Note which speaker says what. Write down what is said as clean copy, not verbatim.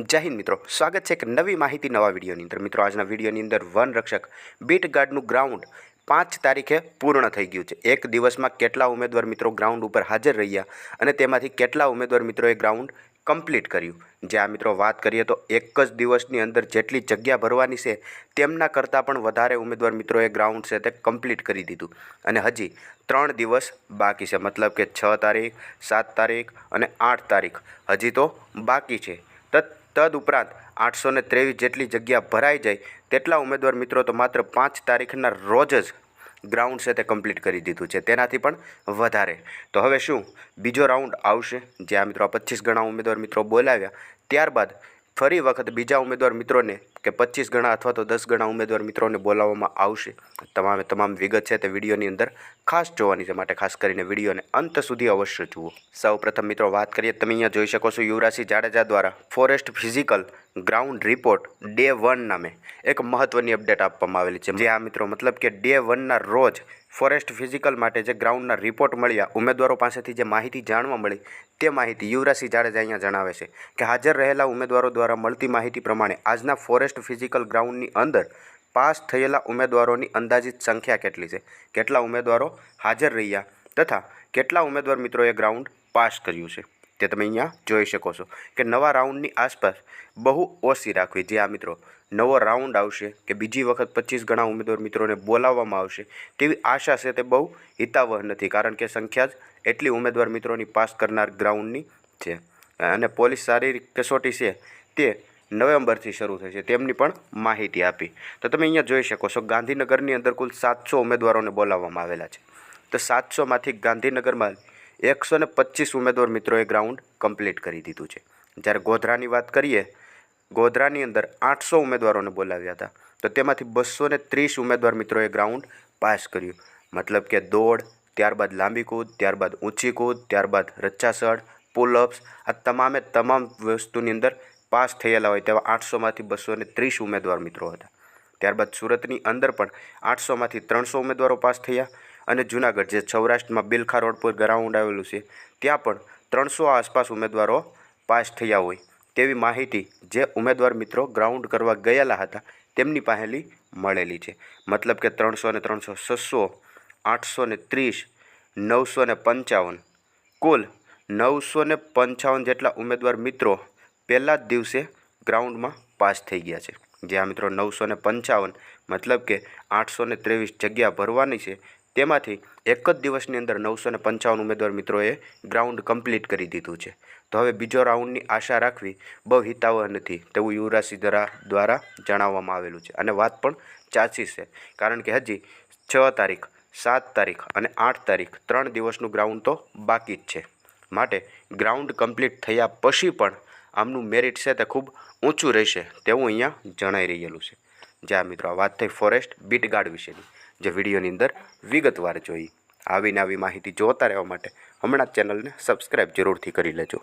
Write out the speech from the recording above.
Speaker 1: जय हिंद मित्रों, स्वागत है एक नवी माहिती नवा वीडियोनी अंदर। मित्रों, आजना वीडियोनी अंदर वन रक्षक बीट गार्डनु ग्राउंड 5 तारीखे पूर्ण थई गयुं छे। एक दिवसमां केटला उमेदवार मित्रों ग्राउंड पर हाजर रह्या अने तेमांथी केटला उमेदवार मित्रोए ग्राउंड कम्प्लीट कर्युं। जे आ मित्रों बात करीए तो एक ज दिवसनी अंदर जेटली जग्या भरवानी छे तेमना करता पण वधारे उमेदवार मित्रोए ग्राउंड छे ते कम्प्लीट करी दीधुं अने हजी 3 दिवस बाकी छे। मतलब के 6 तारीख, 7 तारीख अने 8 तारीख हजी तो बाकी छे। तदुपरांत 823 जेटली जग्या भराई जाए तेटला उमेदवार मित्रों तो मात्र 5 तारीखना रोज ज ग्राउंड से ते कम्प्लीट करी दीधुं छे, तेनाथी पण वधारे। तो हवे शुं बीजो राउंड आवशे, जे आ मित्रों 25 गणा उमेदवार मित्रों बोलाव्या त्यारबाद फरी वखत बीजा उमेदवार मित्रों ने के 25 गणा अथवा तो 10 गणा उमेदवार मित्रों ने बोलाववामां आवशे। तमामे तमाम विगत है वीडियोनी अंदर खास जोवानी छे, माटे खास करीने विडियोने अंत सुधी अवश्य जुओ। सौ प्रथम मित्रों बात करिए, तमे अहींया जोई शको छो युवराजसिंह जाडेजा द्वारा forest physical ground report day 1 नामे एक महत्वनी अपडेट आपवामां आवेली छे। जे आ मित्रों मतलब के डे 1 ना रोज फॉरेस्ट फिजिकल माटे जे ग्राउंडना रिपोर्ट मळ्या उमेदवारों पासेथी जे माहिती जाणवा मळी ते माहिती युवराजसिंह जाडेजा अहींया जणावे छे के हाजर रहेला उमेदवारों द्वारा मळती माहिती प्रमाणे आजना फॉरेस्ट फिजिकल ग्राउंडनी अंदर पास थयेला उमेदवारोनी अंदाजित संख्या केटली छे, केटला उमेदवारों हाजर रह्या तथा केटला उमेदवार मित्रोए ग्राउंड पास कर्युं छे ते तमे अहींया जोई शको छो के नवा राउंडनी आसपास बहु ओછી राखवी। जे आ मित्रों नवो राउंड आवशे के बीजी वखत 25 गणा उमेदवार मित्रोने बोलाववामां आवशे तेवी आशा छे ते बहु हितावह नथी, कारण के संख्या ज एटली उमेदवार मित्रोनी पास करनार ग्राउंडनी छे अने पोलीस शारीरिक कसोटी छे ते नवेम्बरथी शरू थशे तेमनी पण माहिती आपी। तो तमे अहींया जोई शको छो गांधीनगरनी अंदर कुल 700 उमेदवारोने बोलाववामां आवेला छे। तो 700 मांथी गांधीनगरमां 125 उमेदवार मित्रोए ग्राउंड कम्प्लीट करी दीधुं छे। ज्यारे गोधरानी वात करीए, गोधरानी अंदर 800 उमेदवारों ने बोलाव्या था तो तेमांथी 230 उमेदवार मित्रोए ग्राउंड पास कर्युं। मतलब के दौड़, त्यारबाद लांबी कूद, त्यारबाद ऊंची कूद, त्यारबाद रच्चासड़, पुलअप्स आ तमामे तमाम वस्तुनी अंदर पास थयेला होय तेवा 800 मांथी 230 उमेदवार मित्रों हता। त्यारबाद सूरतनी अंदर पण 800 मांथी 300 उमेदवारों पास थया अने जूनागढ़ जे सौराष्ट्रमां बिलखा रोड पर ग्राउंड आवेलुं छे त्यां पण 300 आसपास उमेदवारों पास थया होय तेवी माहिती जे उमेदवार मित्रों ग्राउंड करवा गयेला हता तेमनी पासेथी मळेली छे। मतलब के 300 ने 300 600 830 955 कुल 955 जेटला उमेदवार मित्रों पहला ज दिवसे ग्राउंड में पास थई गया छे। जे आ मित्रों 955 मतलब के 823 जग्या भरवानी छे तेमांथी एक ज दिवसनी अंदर 955 उमेदवार मित्रोए ग्राउंड कम्प्लीट करी दीधुं छे। तो हवे बीजो राउंडनी आशा राखवी बहु हितावह नथी तेवुं युवराजसिंह द्वारा जणाववामां आवेलुं छे अने वात पण साची छे, कारण के हजी 6 तारीख, 7 तारीख अने 8 तारीख 3 दिवसनुं ग्राउंड तो बाकी ज छे। माटे ग्राउंड कम्प्लीट थया पछी पण आमनुं मेरिट छे ते खूब ऊंचुं रहेशे तेवुं अहींया जणाई रहेલું છે। जे आ मित्रों वात थई फॉरेस्ट बीट गार्ड विशेनी, जे विडियोनी अंदर विगतवार जोई। आवी नवी माहिती जोता रहेवा माटे हमणां ज चेनलने सब्सक्राइब जरूरथी करी लेजो।